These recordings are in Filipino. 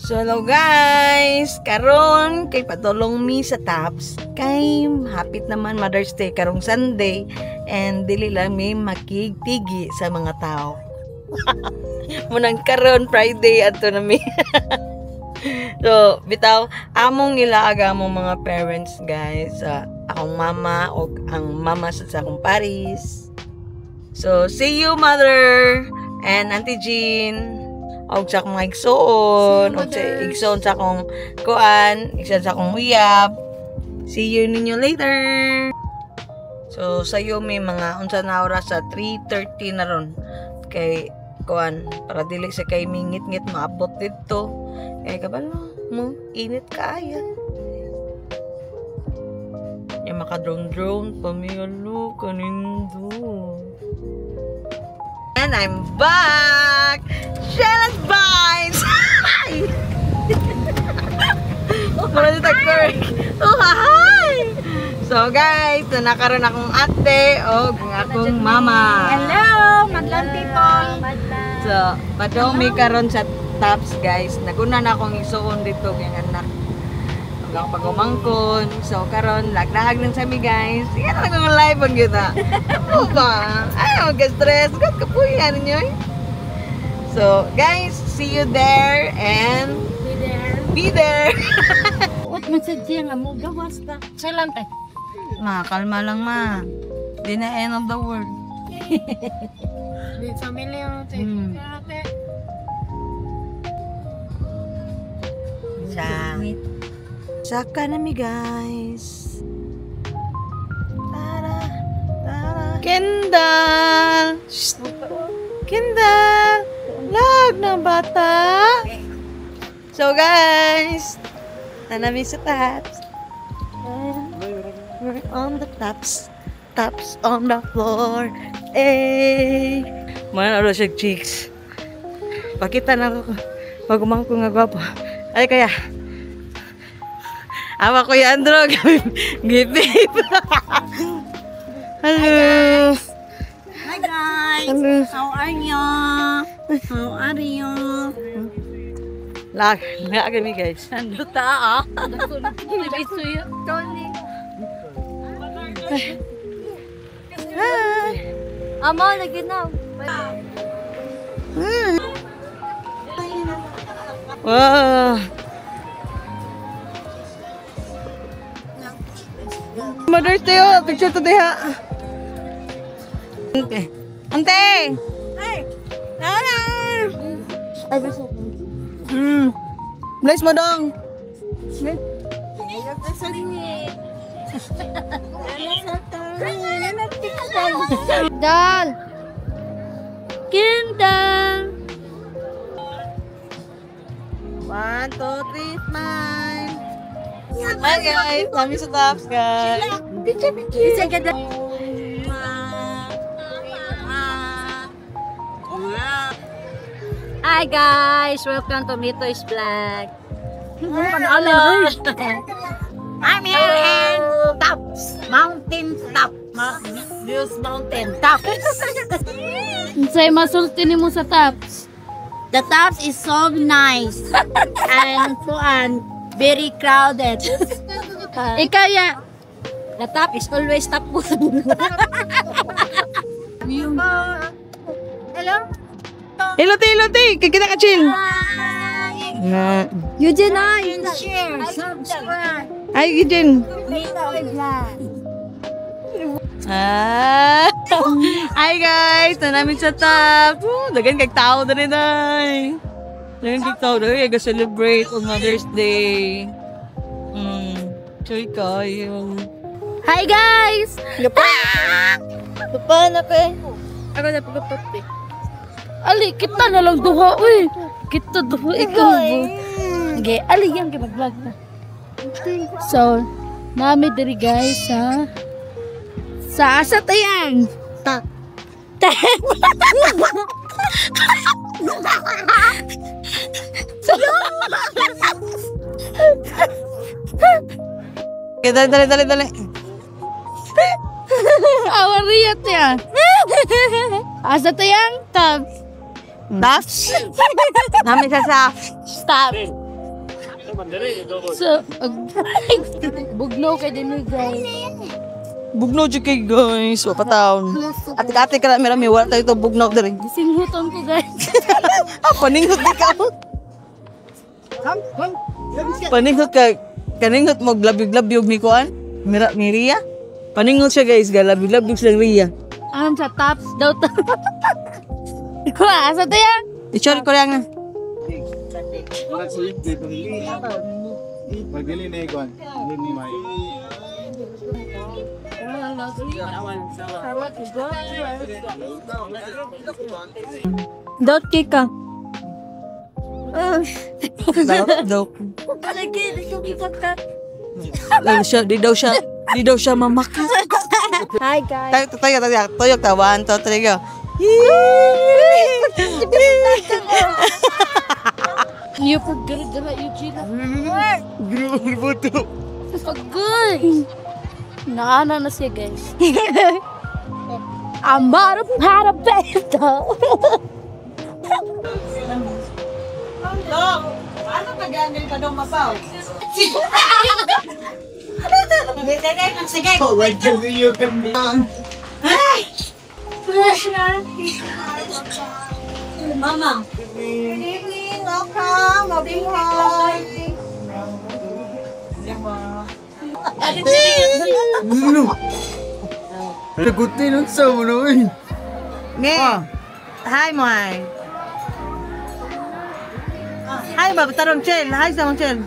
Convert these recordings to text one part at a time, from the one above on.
So hello guys, karon kay padulong mi sa Tops. Kay hapit naman Mother's Day karong Sunday and dili lang mi makigtigi sa mga tao. Munang karon Friday adto na mi. So bitaw among ilaaga among mga parents guys, akong mama o ang mama sa akong Paris. So see you mother and Auntie Jean. Og sa akong igsoon, og sa igsoon sa akong kuan, igsoon sa akong uyab. See you ninyo later. So sayo may mga unsa na oras sa 3:30 na ron. Kay kuan para dili sa kay mingit-ngit maabot dito. Kay kabalo mo init kaayo. Ya maka-drone pamiyalo kanindo. And I'm back! Shell's Bites! Hi! Muna dito correct. Oh, hi! So guys, nakaroon akong ate o akong mama. Hello! Madlang people! So, padong may karon sa Tops guys. Naguna na akong isuon dito kay anak. Huwag ako pag-umangkon. So, karon lagnahag lang sa mi guys. Yan lang ang live ang yun na. Ano ba? Ayaw mag-stress. Gat kapuyan nyo eh. So, guys, see you there and be there. What message yan nga mo? Gawas ta. Silang tayo. Ma, kalma lang ma. Di na end of the world. Di family yung ate. Saka na mi guys. Tara, tara. Kendall! Shh. Kendall! Lag na bata! So guys, nanami sa Tops. We're on the Tops. Tops on the floor. Hey! Mana na siya cheeks. Pakita na ako. Pagumang ko nga gwapo. Ay kaya. Awa ko yan, Andro. Gipip. Hello. Hi guys! Hello. How are you? How are you? Lag kami guys. Ano ta ah? Bisu yun. Tony. Hi. Amo, lagi na. Wow. Mother's Day oh, picture today ha. Ante. Ante. Hey. Nana. Ay beso. Bless mo dong. Dal. Kendall. 1, 2, 3, smile. Hi guys, kami sa Tops guys. Isa ka dal. Hi guys, welcome to Mito's vlog. Hello. I'm here in Tops, mountain top. Views mountain Tops. Say masulti ni mo sa Tops. The Tops is so nice and fun, very crowded. Ikaw ya. The top is always top. Hello. Iluti, kikita ka chill. Hi. Eugene Share, subscribe. Ay, Eugene. Hi guys, namin sa Tops. Dagan kag tao na rin ay. Dagan kag tao na rin, celebrate on Mother's Day. Choy kayo. Hi guys. Lupa na pe. Ako na pagpapati. Ali, kita na lang duha uy. Kita duha ikaw. Okay, ali yan kay mag-vlog na. So, nami diri guys sa asa tayang. Dali. Awariyat ya. Asa tayang Tops. Tops? Namin sa Stop. So, bugnaw kay din guys. Bugnaw dyan kay guys. O, pataon. Ate-ate ka na, may wala tayo ito bugnaw din. Singhuton ko guys. Paninghot di ka. Paninghot ka. Kaninghot mo, glabyog-glabyog ni Kuan. Miria. Paninghot siya guys, glabyog-glabyog silang Ria. Ang sa tops daw to. Asa to yan? I-share ko lang nga. Magdili na ikaw. Hindi ni Mayo. Dot cake ka. Daw. Di daw siya mamakas. Hi guys. Tuyok ta. 1, 2, 3, go. You forgot the Eugene. Guru buto. Good. Naana na siya guys. Amara para beto. Ano ka ganyan ka daw mabaw? Sige. Oh, wait till you can be. Mama. Good evening. Welcome. Mabuhay. Nagutin ang sa mo naman. Hi, Moy. Hi, Baba Tarong Chel. Hi, Samong Chel.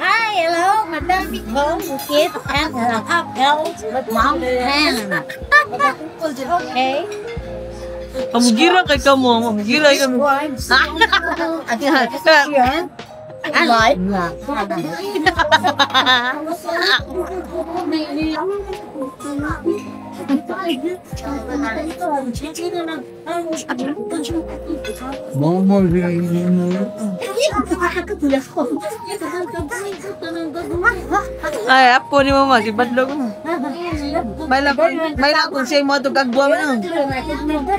Hi, hello, Madam Nicole, Kit, and help with mom and okay. Pamugira kay ka mo. Pamugira kay mo. I like. Mama, Ay, apo ni Mama. Si Badlog mo. May lakon siya mo ito kagbuwa mo na.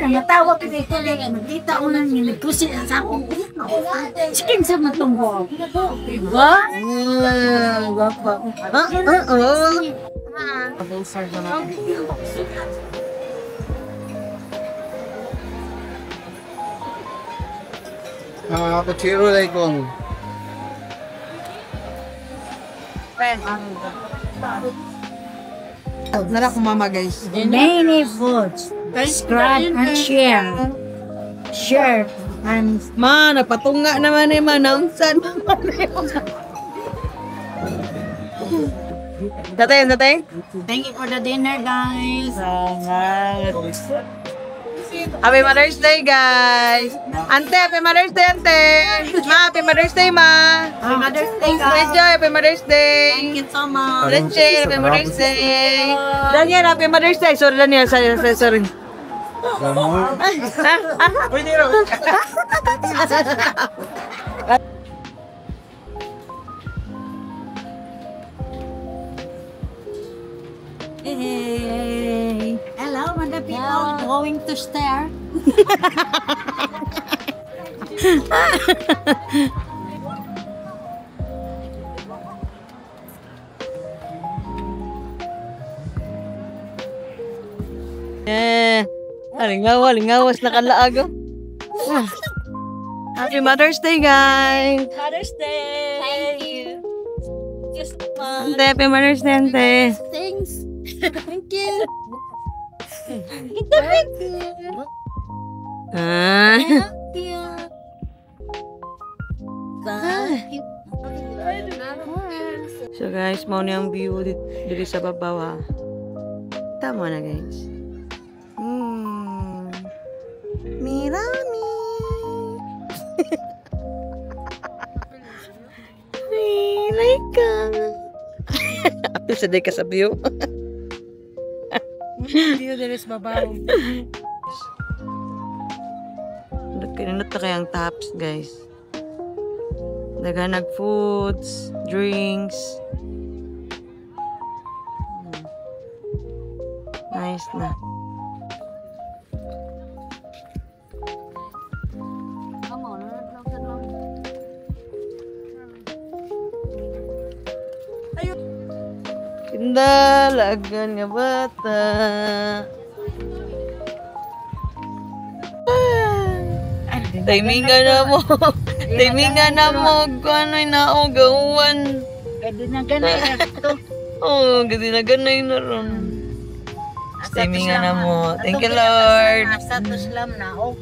Natawa ko dito lang, magkita ko lang yung nagkusin sa akong chicken sa matunggo. Diba? Gapa. Kuchiro na ikaw. Nara ko Mama guys. Many foods. Subscribe and share. Share and Ma, nagpatunga naman eh, ma-announcean. Dateng. thank you for the dinner, guys. Happy Mother's Day, guys. Ante, Happy Mother's Day, Ante. Ma, Happy Mother's Day, Ma. Happy Mother's Day, guys. Enjoy, Happy Mother's Day. Thank you so much. Rachel, Happy Mother's Day. Daniel, Happy Mother's Day. Sorry, Daniel. Sorry. Hey. Hello, Madam people. Going to stare. Alingawas na kalaago. Happy Mother's Day, guys. Mother's Day. Thank you. Just Ante, Happy Mother's Day, Ante. Thanks. Thank you. Ah. So guys, mau na ang view dito sa babaw ha. Tama na guys. Mirami. Milay ka. Apil sa day ka sa view. View dito sa babaw. Kinunot na kayang tops guys. Naghanag foods, drinks. Nice na. Dalagan nga bata. Timingan na mo. Timingan na mo. Kung ano'y naogawan. Pwede na ganay ito. Oo, gadi na ganay na ron. Timingan na mo. Thank you, Lord. Sa to slam na, oh.